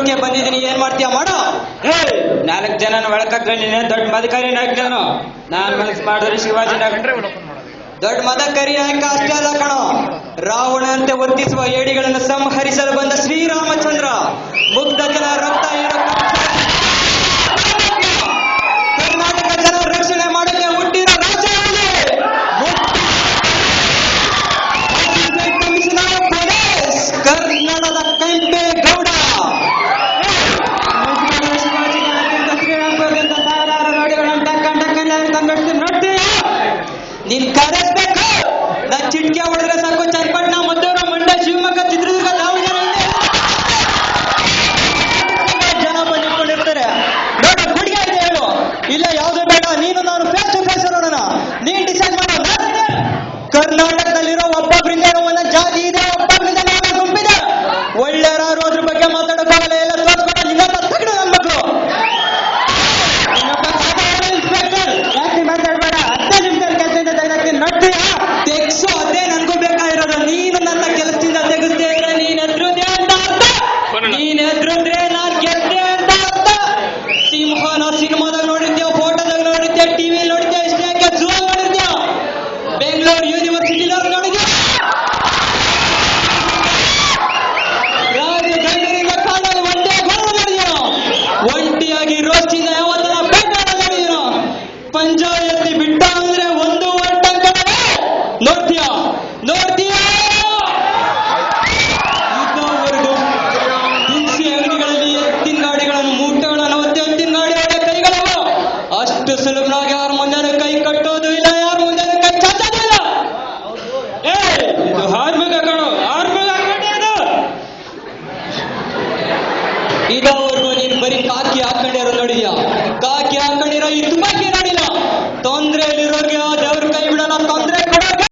ನೋಡಕ್ಕೆ ಬಂದಿದ್ದೀನಿ. ಏನ್ ಮಾಡ್ತೀಯ ಮಾಡೋ. 4 ಜನನ ಒಳಕತ್ಕೊಂಡಿನಿ. ದೊಡ್ಡ ಮದಕರಿ ನಾಯ್ಕನು. ನಾನ್ ಮನಸ್ಸು ಮಾಡಿದ್ರೆ ಶಿವಾಜಿ ದೊಡ್ಡ ಮದಕರಿ ನಾಯಕ ಅಷ್ಟೇ ಅಲ್ಲ ಕಣೋ, ರಾವಣಂತೆ ವರ್ತಿಸುವ ಏಡಿಗಳನ್ನು ಸಂಹರಿಸಲು ಬಂದ ಶ್ರೀರಾಮಚಂದ್ರ. ಮುಗ್ಧ ಜನ ರಕ್ತ ಕರ್ನಾಟಕ ಜನ ರಕ್ಷಣೆ ಮಾಡಕ್ಕೆ ಹುಟ್ಟಿರೋ ರಾಜ ಕಮಿಷನರ್ ಪೊಲೀಸ್ ಕರ್ನಾಟಕದ ಕೆಂಪೇಗೌಡ. ಶಿವಾಜಿ ಶ್ರೀರಾಮಪುರದಿಂದ ಸಾವಿರಾರು ನೋಡಿಗಳನ್ನು ನೋಡ್ತೀಯ. ನೀನ್ ಕರೆಸ್ಬೇಕು. ನಾ ಚಿಟ್ಕೆ ಹೊಡೆದ್ರೆ ಸಾಕು ಚನ್ನಪಟ್ಟಣ, ಮದ್ದೂರು, ಮಂಡ್ಯ, ಶಿವಮೊಗ್ಗ, ಚಿತ್ರದುರ್ಗ ಜನ ಬಂದಿಟ್ಕೊಂಡಿರ್ತಾರೆ. ನೋಡ ಗುಡಿಗೆ ಇದೆ ಹೇಳು, ಇಲ್ಲ ಯಾವ್ದು ಬೇಡ, ನೀನು ನಾನು ಫೇಸ್ ಟು ಫೇಸ್ ನೋಡೋಣ. ನೀನ್ ಡಿಸೈಡ್ ಮಾಡೋ. ಕರ್ನಾಟಕದಲ್ಲಿರೋ ಒಬ್ಬೊಬ್ಬರಿಂದ ಒಂದೊಂದು ಜಾತಿ ಇದೆ, ಒಬ್ಬೊಬ್ಬರಿಂದ ನಾವೇ ಗುಂಪಿದೆ. ಒಳ್ಳೆಯವರು ಅದ್ರ ಬಗ್ಗೆ ಮಾತಾಡೋಕ್ಕಾಗಲ್ಲ, ಎಲ್ಲ ತೋರ್ಸ್ಕೊಂಡು ನಿನ್ನ ತಗಡು ನನ್ನ ಮಕ್ಕಳು. ಇನ್ಸ್ಪೆಕ್ಟರ್ ಯಾಕೆ ಮಾತಾಡಬೇಡ, 10 ನಿಮಿಷದಲ್ಲಿ ಕೆಲಸದಿಂದ ತೆಗೆದಾಕ್ತೀನಿ. ನೋಡ್ತೀಯ ತೆಗ್ಸು, ಅದೇ ನನ್ಗೂ ಬೇಕಾಗಿರೋದು. ನೀನು ನನ್ನ ಕೆಲಸದಿಂದ ತೆಗೆಸ್ದೇ ಇದ್ರೆ ನೀನ್ ಎದ್ರುದ್ದೆ ಅಂತ ಅರ್ಥ. ನೀನ್ ಎದ್ರುದ್ರೆ ನಾನ್ ಗೆದ್ದೆ ಅಂತ ಅರ್ಥ. ಸಿಂಹನ ಸಿನಿಮಾದಾಗ ನೋಡಿದ್ಯಾ, ಫೋಟೋದಾಗ ನೋಡಿದ್ಯಾ, ಟಿವಿ ನೋಡಿದ್ಯಾ, ಇಷ್ಟೇ ಝೂ ನೋಡಿದ್ಯಾ, ಬೆಂಗಳೂರು ಯೂನಿವರ್ಸಿಟಿದಾಗ ನೋಡಿದ್ಯಾ, ರಾಜಧಾನಿಯಿಂದ ಕಾಡಲ್ಲಿ ಒಂಟಿಯಾಗಿ ನೋಡಿದ್ಯಾ, ಒಂಟಿಯಾಗಿ ರೋಸ್ಟಿಂದ ಯಾವತ್ತನ ಬೇಟಾಡ ನೋಡಿದ್ಯಾ, ಪಂಜ ಎತ್ತಿ ಬಿಟ್ಟ ಅಂದ್ರೆ ಒಂದು ಒಂಟಂಕ ನೋಡ್ತೀಯ ನೋಡ್ತೀಯ. ಇದುವರೆಗೂ ದಿನಸಿ ಅಂಗಡಿಗಳಲ್ಲಿ ಎತ್ತಿನ ಗಾಡಿಗಳನ್ನು ಮೂಟೆಗಳನ್ನು ಒತ್ತಿ ಎತ್ತಿನ ಗಾಡಿ ಒಳ್ಳೆ ಕೈಗಳವ. ಅಷ್ಟು ಸುಲಭವಾಗಿ ಯಾರ ಮುಂದೆ ಕೈ ಕಟ್ಟೋದು ಇಲ್ಲ, ಯಾರ ಮುಂದೆ ಕೈ ಚಾಚೋದು ಇಲ್ಲ. ಇದು ಹಾರ್ಮುಗ ಕಣೋ, ಹಾರ್ಮುಗ ಹಾಕೊಂಡಿರೋದು. ಇದುವರೆಗೂ ನೀನು ಬರೀ ಕಾಕಿ ಹಾಕೊಂಡಿರೋ ನೋಡಿದ್ಯಾ, ಕಾಕಿ ಹಾಕೊಂಡಿರೋ ಈ ತುಪಾಕಿ ನೋಡಿಲ್ಲ. ತೊಂದರೆಯಲ್ಲಿರೋರಿಗೆ